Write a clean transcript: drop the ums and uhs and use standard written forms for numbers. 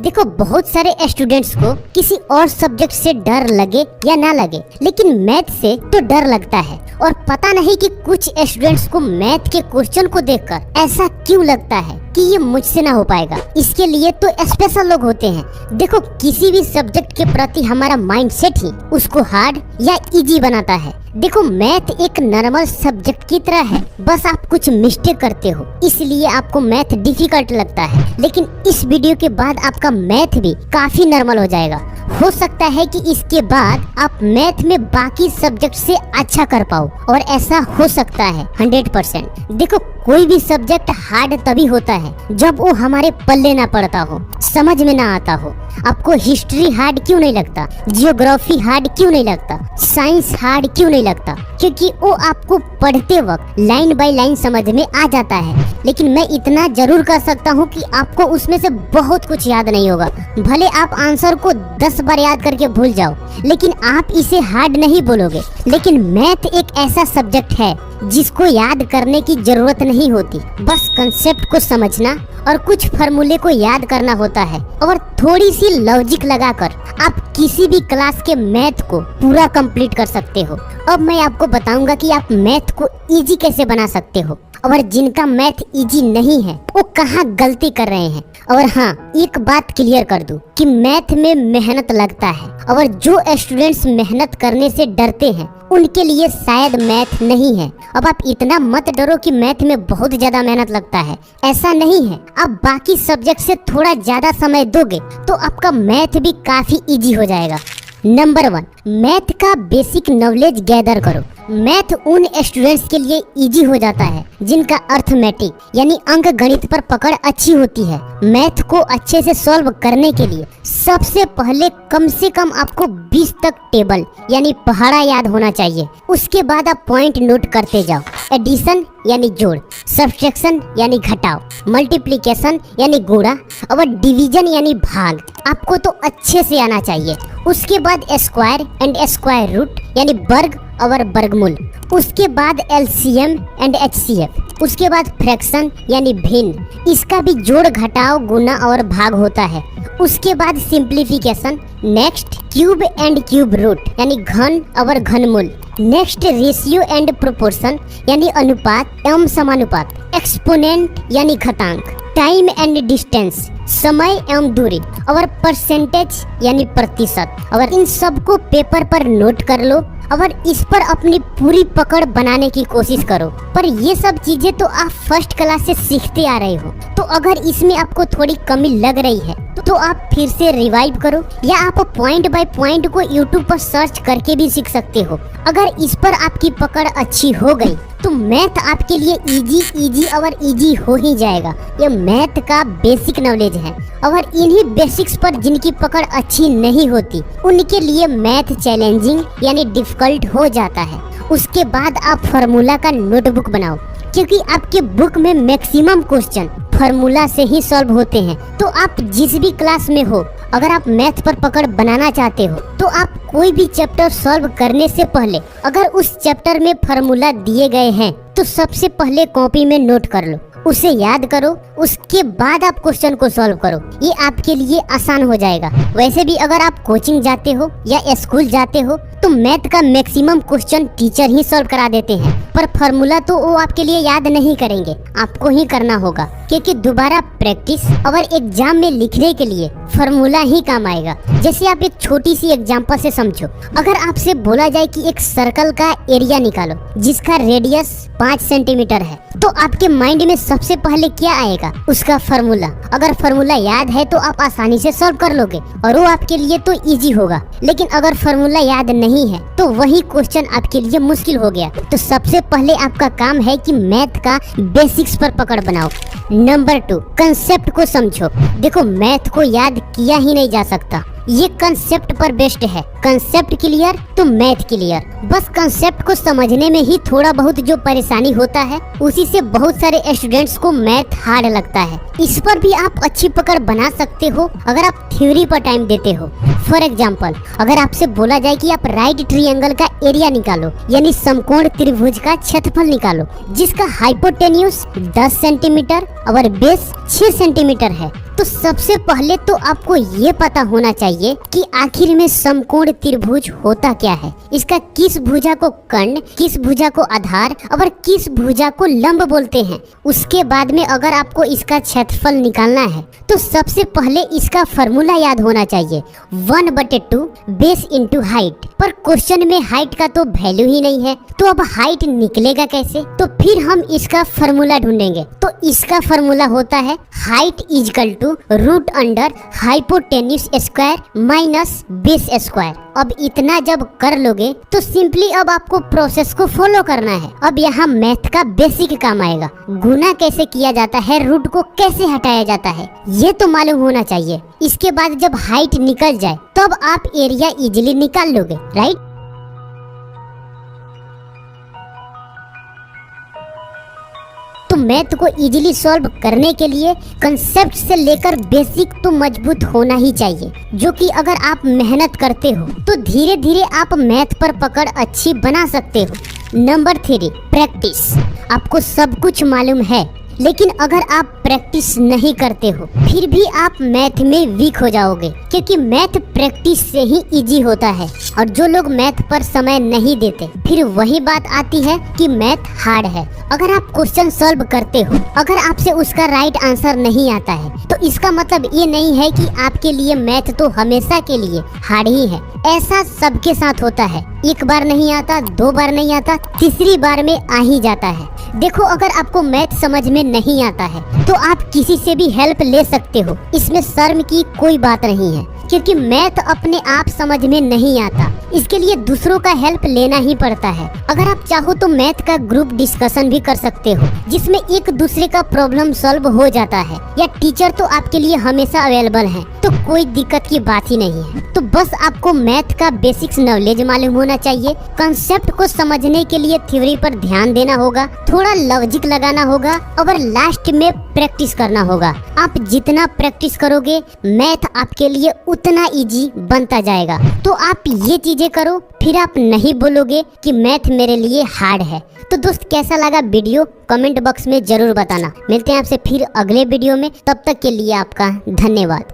देखो बहुत सारे स्टूडेंट्स को किसी और सब्जेक्ट से डर लगे या ना लगे, लेकिन मैथ से तो डर लगता है। और पता नहीं कि कुछ स्टूडेंट्स को मैथ के क्वेश्चन को देखकर ऐसा क्यों लगता है कि ये मुझसे ना हो पाएगा। इसके लिए तो स्पेशल लोग होते हैं। देखो किसी भी सब्जेक्ट के प्रति हमारा माइंडसेट ही उसको हार्ड या इजी बनाता है। देखो मैथ एक नॉर्मल सब्जेक्ट की तरह है, बस आप कुछ मिस्टेक करते हो इसलिए आपको मैथ डिफिकल्ट लगता है। लेकिन इस वीडियो के बाद आपका मैथ भी काफी नॉर्मल हो जाएगा। हो सकता है कि इसके बाद आप मैथ में बाकी सब्जेक्ट से अच्छा कर पाओ, और ऐसा हो सकता है 100%। देखो कोई भी सब्जेक्ट हार्ड तभी होता है जब वो हमारे पल्ले ना पड़ता हो, समझ में ना आता हो। आपको हिस्ट्री हार्ड क्यों नहीं लगता, जियोग्राफी हार्ड क्यों नहीं लगता, साइंस हार्ड क्यों नहीं लगता? क्योंकि वो आपको पढ़ते वक्त लाइन बाय लाइन समझ में आ जाता है। लेकिन मैं इतना जरूर कर सकता हूँ कि आपको उसमें से बहुत कुछ याद नहीं होगा। भले आप आंसर को 10 बार याद करके भूल जाओ, लेकिन आप इसे हार्ड नहीं बोलोगे। लेकिन मैथ एक ऐसा सब्जेक्ट है जिसको याद करने की जरूरत नहीं होती, बस कंसेप्ट को समझना और कुछ फार्मूले को याद करना होता है। और थोड़ी सी लॉजिक लगाकर आप किसी भी क्लास के मैथ को पूरा कंप्लीट कर सकते हो। अब मैं आपको बताऊंगा कि आप मैथ को इजी कैसे बना सकते हो, और जिनका मैथ इजी नहीं है वो कहाँ गलती कर रहे हैं। और हाँ, एक बात क्लियर कर दूं कि मैथ में मेहनत लगता है, और जो स्टूडेंट्स मेहनत करने से डरते हैं उनके लिए शायद मैथ नहीं है। अब आप इतना मत डरो कि मैथ में बहुत ज्यादा मेहनत लगता है, ऐसा नहीं है। आप बाकी सब्जेक्ट से थोड़ा ज्यादा समय दोगे तो आपका मैथ भी काफी इजी हो जाएगा। नंबर 1, मैथ का बेसिक नॉलेज गैदर करो। मैथ उन स्टूडेंट्स के लिए इजी हो जाता है जिनका अर्थमेटिक यानी अंक गणित पर पकड़ अच्छी होती है। मैथ को अच्छे से सॉल्व करने के लिए सबसे पहले कम से कम आपको 20 तक टेबल यानी पहाड़ा याद होना चाहिए। उसके बाद आप पॉइंट नोट करते जाओ। एडिशन यानी जोड़, सब्ट्रैक्शन यानी घटाव, मल्टीप्लिकेशन यानी गुणा, और डिवीजन यानी भाग आपको तो अच्छे से आना चाहिए। उसके बाद स्क्वायर एंड स्क्वायर रूट यानी वर्ग और वर्गमूल। उसके बाद एलसीएम एंड एचसीएफ। उसके बाद फ्रैक्शन यानी भिन्न, इसका भी जोड़ घटाव गुना और भाग होता है। उसके बाद simplification. Next cube and cube root यानी घन और घनमूल। नेक्स्ट रेशियो एंड प्रोपोर्शन यानी अनुपात एवं समानुपात। एक्सपोनेंट यानी घातांक। टाइम एंड डिस्टेंस समय एवं दूरी, और परसेंटेज यानी प्रतिशत। और इन सब को पेपर पर नोट कर लो और इस पर अपनी पूरी पकड़ बनाने की कोशिश करो। पर ये सब चीजें तो आप फर्स्ट क्लास से सीखते आ रहे हो, तो अगर इसमें आपको थोड़ी कमी लग रही है तो आप फिर से रिवाइव करो, या आप पॉइंट बाय पॉइंट को यूट्यूब पर सर्च करके भी सीख सकते हो। अगर इस पर आपकी पकड़ अच्छी हो गई तो मैथ आपके लिए इजी और इजी हो ही जाएगा। ये मैथ का बेसिक नॉलेज है, और इन्हीं बेसिक्स पर जिनकी पकड़ अच्छी नहीं होती उनके लिए मैथ चैलेंजिंग यानी डिफिकल्ट हो जाता है। उसके बाद आप फार्मूला का नोटबुक बनाओ, क्योंकि आपके बुक में मैक्सिमम क्वेश्चन फार्मूला से ही सॉल्व होते हैं। तो आप जिस भी क्लास में हो, अगर आप मैथ पर पकड़ बनाना चाहते हो तो आप कोई भी चैप्टर सॉल्व करने से पहले अगर उस चैप्टर में फार्मूला दिए गए हैं तो सबसे पहले कॉपी में नोट कर लो, उसे याद करो, उसके बाद आप क्वेश्चन को सॉल्व करो। ये आपके लिए आसान हो जाएगा। वैसे भी अगर आप कोचिंग जाते हो या स्कूल जाते हो तो मैथ का मैक्सिमम क्वेश्चन टीचर ही सॉल्व करा देते हैं, पर फार्मूला तो वो आपके लिए याद नहीं करेंगे, आपको ही करना होगा। क्योंकि दोबारा प्रैक्टिस और एग्जाम में लिखने के लिए फार्मूला ही काम आएगा। जैसे आप एक छोटी सी एग्जांपल से समझो। अगर आपसे बोला जाए कि एक सर्कल का एरिया निकालो जिसका रेडियस 5 सेंटीमीटर है, तो आपके माइंड में सबसे पहले क्या आएगा? उसका फार्मूला। अगर फार्मूला याद है तो आप आसानी से सॉल्व कर लोगे और वो आपके लिए तो इजी होगा। लेकिन अगर फार्मूला याद नहीं है तो वही क्वेश्चन आपके लिए मुश्किल हो गया। तो सबसे पहले आपका काम है कि मैथ का बेसिक्स पर पकड़ बनाओ। नंबर 2, कंसेप्ट को समझो। देखो मैथ को याद किया ही नहीं जा सकता, ये कंसेप्ट पर बेस्ड है। कंसेप्ट क्लियर तो मैथ क्लियर। बस कंसेप्ट को समझने में ही थोड़ा बहुत जो परेशानी होता है, उसी से बहुत सारे स्टूडेंट्स को मैथ हार्ड लगता है। इस पर भी आप अच्छी पकड़ बना सकते हो अगर आप थ्योरी पर टाइम देते हो। फॉर एग्जाम्पल, अगर आपसे बोला जाए कि आप राइट ट्रायंगल का एरिया निकालो यानी समकोण त्रिभुज का क्षेत्रफल निकालो जिसका हाइपोटेन्यूज 10 सेंटीमीटर और बेस 6 सेंटीमीटर है, तो सबसे पहले तो आपको ये पता होना चाहिए कि आखिर में समकोण त्रिभुज होता क्या है, इसका किस भुजा को कर्ण, किस भुजा को आधार और किस भुजा को लंब बोलते हैं। उसके बाद में अगर आपको इसका क्षेत्रफल निकालना है तो सबसे पहले इसका फॉर्मूला याद होना चाहिए 1/2 बेस इंटू हाइट। पर क्वेश्चन में हाइट का तो वैल्यू ही नहीं है, तो अब हाइट निकलेगा कैसे? तो फिर हम इसका फॉर्मूला ढूंढेंगे। तो इसका फॉर्मूला होता है height is equal to root under hypotenuse square minus base square. अब इतना जब कर लोगे तो सिंपली अब आपको प्रोसेस को फॉलो करना है। अब यहाँ मैथ का बेसिक काम आएगा, गुना कैसे किया जाता है, रूट को कैसे हटाया जाता है, ये तो मालूम होना चाहिए। इसके बाद जब हाइट निकल जाए तब आप एरिया इजीली निकाल लोगे, राइट। तो मैथ को इजीली सॉल्व करने के लिए कंसेप्ट से लेकर बेसिक तो मजबूत होना ही चाहिए, जो कि अगर आप मेहनत करते हो तो धीरे धीरे आप मैथ पर पकड़ अच्छी बना सकते हो। Number 3, practice. आपको सब कुछ मालूम है, लेकिन अगर आप प्रैक्टिस नहीं करते हो फिर भी आप मैथ में वीक हो जाओगे, क्योंकि मैथ प्रैक्टिस से ही इजी होता है। और जो लोग मैथ पर समय नहीं देते फिर वही बात आती है कि मैथ हार्ड है। अगर आप क्वेश्चन सॉल्व करते हो, अगर आपसे उसका राइट आंसर नहीं आता है तो इसका मतलब ये नहीं है कि आपके लिए मैथ तो हमेशा के लिए हार्ड ही है। ऐसा सबके साथ होता है, एक बार नहीं आता, 2 बार नहीं आता, तीसरी बार में आ ही जाता है। देखो, अगर आपको मैथ समझ में नहीं आता है तो आप किसी से भी हेल्प ले सकते हो, इसमें शर्म की कोई बात नहीं है, क्योंकि मैथ अपने आप समझ में नहीं आता, इसके लिए दूसरों का हेल्प लेना ही पड़ता है। अगर आप चाहो तो मैथ का ग्रुप डिस्कशन भी कर सकते हो, जिसमें एक दूसरे का प्रॉब्लम सॉल्व हो जाता है, या टीचर तो आपके लिए हमेशा अवेलेबल है, तो कोई दिक्कत की बात ही नहीं है। तो बस आपको मैथ का बेसिक्स नॉलेज मालूम होना चाहिए, कंसेप्ट को समझने के लिए थ्योरी पर ध्यान देना होगा, थोड़ा लॉजिक लगाना होगा और लास्ट में प्रैक्टिस करना होगा। आप जितना प्रैक्टिस करोगे मैथ आपके लिए उतना इजी बनता जाएगा। तो आप ये चीजें करो, फिर आप नहीं बोलोगे कि मैथ मेरे लिए हार्ड है। तो दोस्त, कैसा लगा वीडियो कमेंट बॉक्स में जरूर बताना। मिलते हैं आपसे फिर अगले वीडियो में, तब तक के लिए आपका धन्यवाद।